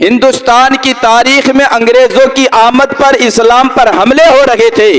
ہندوستان کی تاریخ میں انگریزوں کی آمد پر اسلام پر حملے ہو رہے تھے،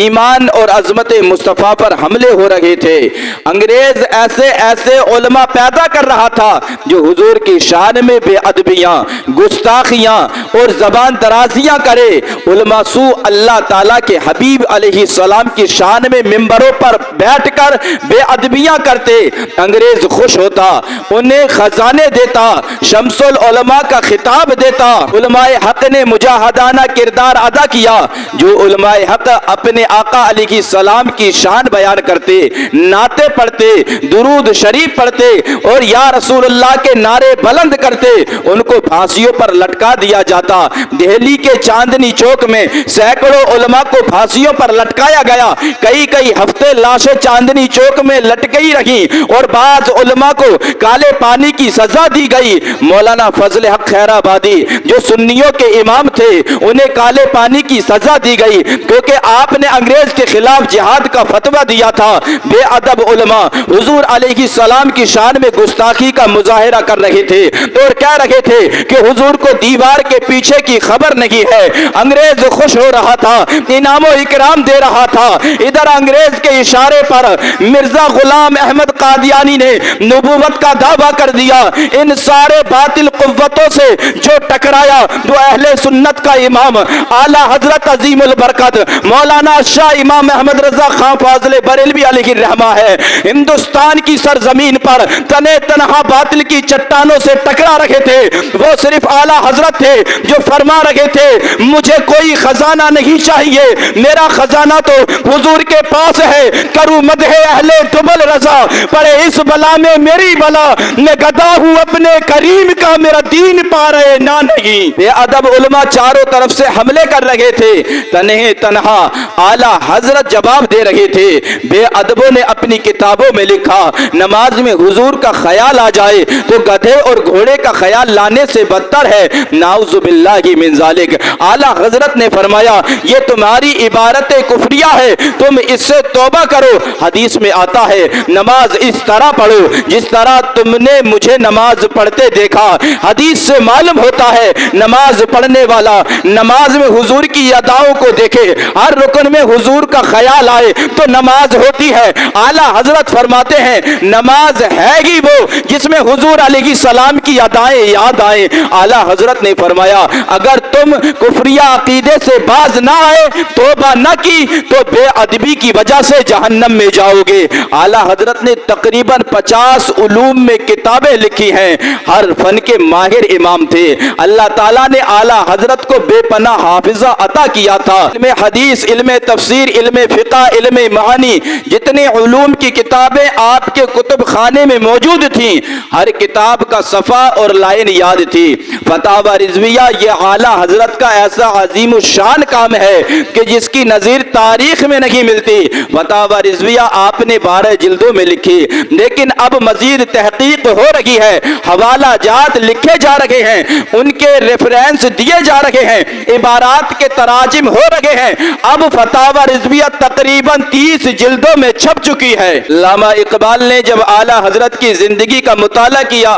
ایمان اور عظمت مصطفیٰ پر حملے ہو رہے تھے۔ انگریز ایسے ایسے علماء پیدا کر رہا تھا جو حضور کی شان میں بے ادبیاں، گستاخیاں اور زبان درازیاں کرے۔ علماء سو اللہ تعالیٰ کے حبیب علیہ السلام کی شان میں ممبروں پر بیٹھ کر بے ادبیاں کرتے۔ انگریز خوش ہوتا، انہیں خزانے دیتا، شمس العلماء کا خطاب دیتا۔ علماء حق نے مجاہدانہ کردار ادا کیا۔ جو علماء حق اپنے آقا علیہ السلام کی شان بیان کرتے، نعتیں پڑھتے، درود شریف پڑھتے اور یا رسول اللہ کے نعرے بلند کرتے، ان کو پھانسیوں پر لٹکا دیا جاتا۔ دہلی کے چاندنی چوک میں سینکڑوں علماء کو پھانسیوں پر لٹکایا گیا۔ کئی ہفتے لاشیں چاندنی چوک میں لٹکی رہی اور بعض علماء کو کالے پانی کی سزا دی گئی۔ مولانا فضل حق خیر آبادی جو سنیوں کے امام تھے، انہیں کالے پانی کی سزا دی گئی کیونکہ آپ نے انگریز کے خلاف جہاد کا فتویٰ دیا تھا۔ بے ادب علماء حضور علیہ السلام کی شان میں گستاخی کا مظاہرہ کر رہے تھے اور کہہ رہے تھے کہ حضور کو دیوار کے پیچھے کی خبر نہیں ہے۔ انگریز خوش ہو رہا تھا، انعام و اکرام دے رہا تھا۔ ادھر انگریز کے اشارے پر مرزا غلام احمد قادیانی نے نبوت کا دعویٰ کر دیا۔ ان سارے باطل قوتوں سے جو ٹکرایا وہ اہل سنت کا امام اعلیٰ حضرت عظیم البرکت مولانا شاہ امام احمد رضا خان فاضل بریلوی علیہ الرحمہ ہے۔ ہندوستان کی سرزمین پر تنے تنہا باطل کی چٹانوں سے ٹکرا رہے تھے۔ وہ صرف اعلیٰ حضرت تھے جو فرما رہے تھے مجھے کوئی خزانہ نہیں چاہیے، میرا خزانہ تو حضور کے پاس ہے۔ کروں مدح اہل دبل رضا پڑے اس بلا میں میری بلا، میں گدا ہوں اپنے کریم کا، میرا دین پا رہے نہ نہیں۔ بے ادب علماء چاروں طرف سے حملے کر رہے تھے، تنہے تنہا اعلیٰ حضرت جواب دے رہے تھے۔ بے ادبوں نے اپنی کتابوں میں لکھا نماز میں حضور کا خیال آ جائے تو گدھے اور گھوڑے کا خیال لانے سے بدتر ہے، نعوذ باللہ من ذالک۔ اعلیٰ حضرت نے فرمایا یہ تمہاری عبارت کفریہ ہے، تم اس سے توبہ کرو۔ حدیث میں آتا ہے نماز اس طرح پڑھو جس طرح تم نے مجھے نماز پڑھتے دیکھا۔ حدیث سے معلوم ہوتا ہے نماز پڑھنے والا نماز میں حضور کی اداؤں کو دیکھے، ہر رکن میں حضور کا خیال آئے تو نماز ہوتی ہے۔ اعلیٰ حضرت فرماتے ہیں نماز ہے ہی وہ جس میں حضور علیہ السلام کی ادائیں یاد آئیں۔ اعلیٰ حضرت نے فرمایا اگر تم کفریہ عقیدے سے باز نہ آئے، توبہ نہ کی تو بے ادبی کی وجہ سے جہنم میں جاؤ گے۔ اعلیٰ حضرت نے تقریباً 50 علوم میں کتابیں لکھی ہیں، ہر فن کے ماہر امام تھے۔ اللہ تعالیٰ نے اعلیٰ حضرت کو بے پناہ حافظہ عطا کیا تھا۔ علم حدیث، علم تفسیر، علم فقہ، علم معانی، جتنے علوم کی کتابیں آپ کے کتب خانے میں موجود تھیں، ہر کتاب کا صفحہ اور لائن یاد تھی۔ فتاوی رضویہ یہ اعلیٰ حضرت کا ایسا عظیم الشان کام ہے کہ جس کی نظیر تاریخ میں نہیں ملتی۔ فتاوی رضویہ آپ نے 12 جلدوں میں لکھی، لیکن اب مزید تحقیق ہو رہی ہے، حوالہ جات لکھے جا رہے ہیں، ان کے ریفرنس دیے جا رہے ہیں، عبارات کے تراجم ہو رہے ہیں۔ اب فتاوی رضویہ تقریباً 30 جلدوں میں چھپ چکی ہے۔ علامہ اقبال نے جب اعلیٰ حضرت کی زندگی کا مطالعہ کیا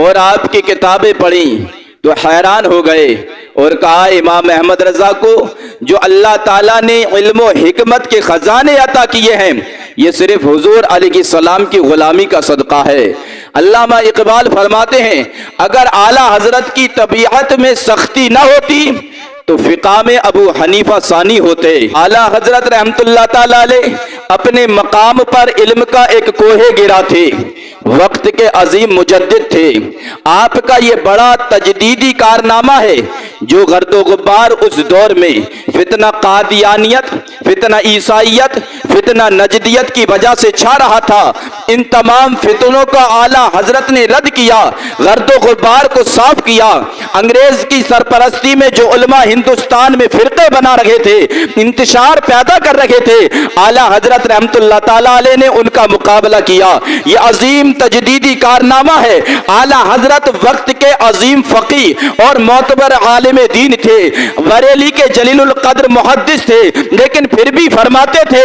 اور آپ کی کتابیں پڑھی تو حیران ہو گئے اور کہا امام احمد رضا کو جو اللہ تعالیٰ نے علم و حکمت کے خزانے عطا کیے ہیں یہ صرف حضور علیہ السلام کی غلامی کا صدقہ ہے۔ علامہ اقبال فرماتے ہیں اگر اعلیٰ حضرت کی طبیعت میں سختی نہ ہوتی تو فقہ میں ابو حنیفہ ثانی ہوتے۔ اعلیٰ حضرت رحمت اللہ تعالی علیہ اپنے مقام پر علم کا ایک کوہ گرا تھے، وقت کے عظیم مجدد تھے۔ آپ کا یہ بڑا تجدیدی کارنامہ ہے جو گرد و غبار اس دور میں فتنہ قادیانیت، فتنہ عیسائیت، فتنہ نجدیت کی وجہ سے چھا رہا تھا۔ ان تمام فتنوں کا اعلیٰ حضرت نے رد کیا، گرد و غبار کو صاف کیا۔ انگریز کی سرپرستی میں جو علماء ہندوستان میں فرقے بنا رہے تھے، انتشار پیدا کر رہے تھے، اعلیٰ حضرت رحمت اللہ تعالیٰ علیہ نے ان کا مقابلہ کیا۔ یہ عظیم تجدیدی کارنامہ ہے۔ اعلیٰ حضرت وقت کے عظیم فقیہ اور معتبر عالم دین تھے، بریلی کے جلیل القدر محدث تھے، لیکن پھر بھی فرماتے تھے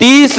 30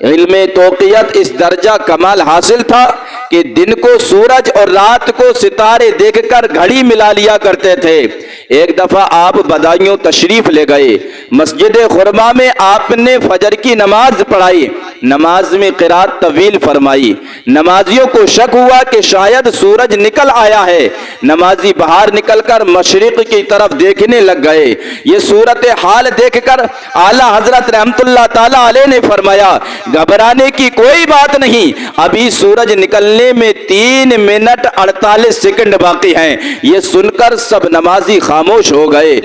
علم توقیت اس درجہ کمال حاصل تھا کہ دن کو سورج اور رات کو ستارے دیکھ کر گھڑی ملا لیا کرتے تھے۔ ایک دفعہ آپ بدایوں تشریف لے گئے، مسجد خرما میں آپ نے فجر کی نماز پڑھائی، نماز میں قرات طویل فرمائی۔ نمازیوں کو شک ہوا کہ شاید سورج نکل آیا ہے، نمازی باہر نکل کر مشرق کی طرف دیکھنے لگ گئے۔ یہ صورتحال دیکھ کر اعلیٰ حضرت رحمت اللہ تعالی علیہ نے فرمایا گھبرانے کی کوئی بات نہیں، ابھی سورج نکلنے میں 3 منٹ 48 سیکنڈ باقی ہیں۔ یہ سن کر سب نمازی خاموش ہو گئے۔